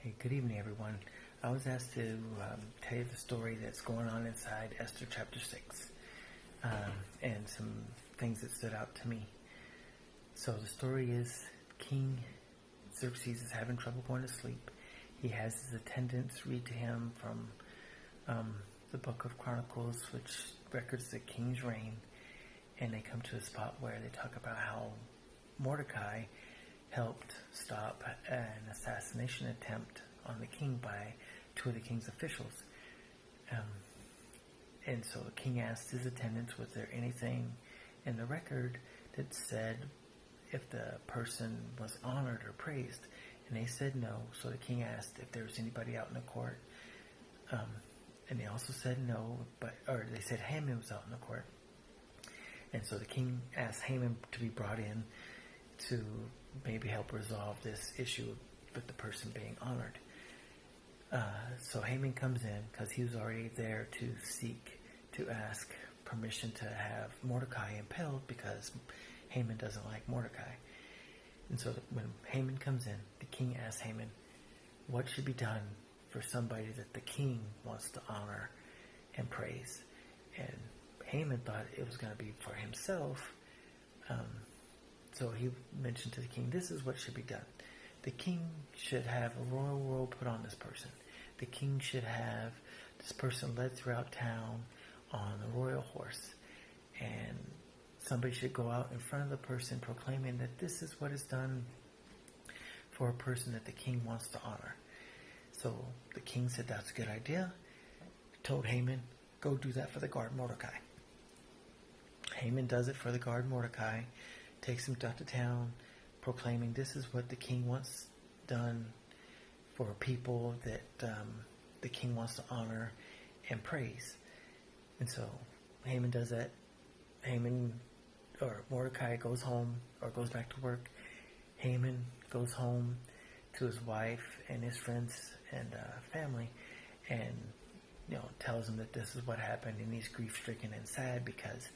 Hey, good evening, everyone. I was asked to tell you the story that's going on inside Esther chapter 6 and some things that stood out to me. So the story is King Xerxes is having trouble going to sleep. He has his attendants read to him from the book of Chronicles, which records the king's reign, and they come to a spot where they talk about how Mordecai helped stop an assassination attempt on the king by two of the king's officials. And so the king asked his attendants, was there anything in the record that said if the person was honored or praised? And they said no. So the king asked if there was anybody out in the court. And they also said no, or they said Haman was out in the court. And so the king asked Haman to be brought in to maybe help resolve this issue with the person being honored. So Haman comes in because he was already there to ask permission to have Mordecai impaled because Haman doesn't like Mordecai. And so when Haman comes in, the king asks Haman, what should be done for somebody that the king wants to honor and praise? And Haman thought it was going to be for himself. So he mentioned to the king, this is what should be done. The king should have a royal robe put on this person. The king should have this person led throughout town on a royal horse. And somebody should go out in front of the person proclaiming that this is what is done for a person that the king wants to honor. So the king said that's a good idea. Told Haman, go do that for the guard Mordecai. Haman does it for the guard Mordecai. Takes him out to town, proclaiming this is what the king wants done for people that the king wants to honor and praise. And so Haman does that. Mordecai goes home or goes back to work. Haman goes home to his wife and his friends and family, and tells them that this is what happened, and he's grief-stricken and sad because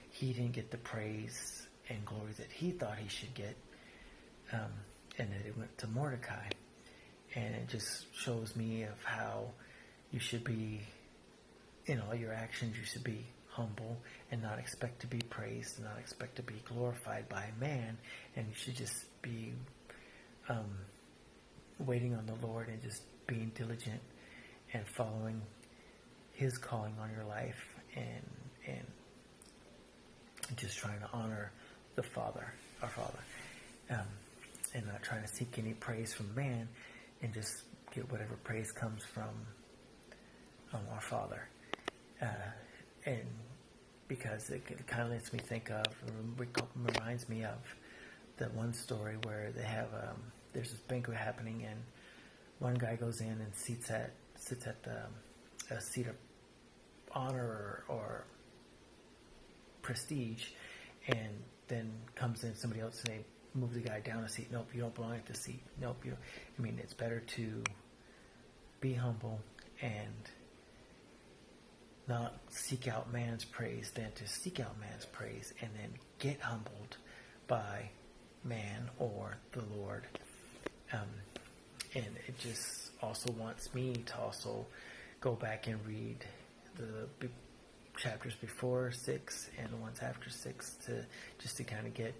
he didn't get the praise and glory that he thought he should get, and that it went to Mordecai. And it just shows me of how you should be, in all your actions, you should be humble and not expect to be praised and not expect to be glorified by man, and you should just be waiting on the Lord and just being diligent and following his calling on your life and just trying to honor the Father, our Father, and not trying to seek any praise from man, and just get whatever praise comes from our Father. And because it kind of lets me think of, reminds me of that one story where they have there's this banquet happening, and one guy goes in and sits at a seat of honor or prestige, and then comes in somebody else and they move the guy down a seat. Nope, you don't belong at this seat. Nope, you don't. I mean, it's better to be humble and not seek out man's praise than to seek out man's praise and then get humbled by man or the Lord. And it just also wants me to also go back and read the chapters before 6 and the ones after 6 to kind of get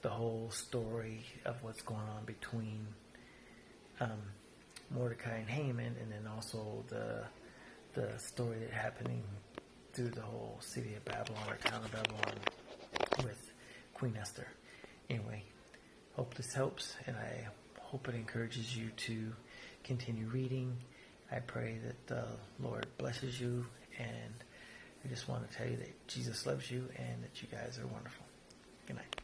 the whole story of what's going on between Mordecai and Haman, and then also the story that happening through the whole city of Babylon or town of Babylon with Queen Esther. Anyway, hope this helps, and I hope it encourages you to continue reading. I pray that the Lord blesses you, and I just want to tell you that Jesus loves you and that you guys are wonderful. Good night.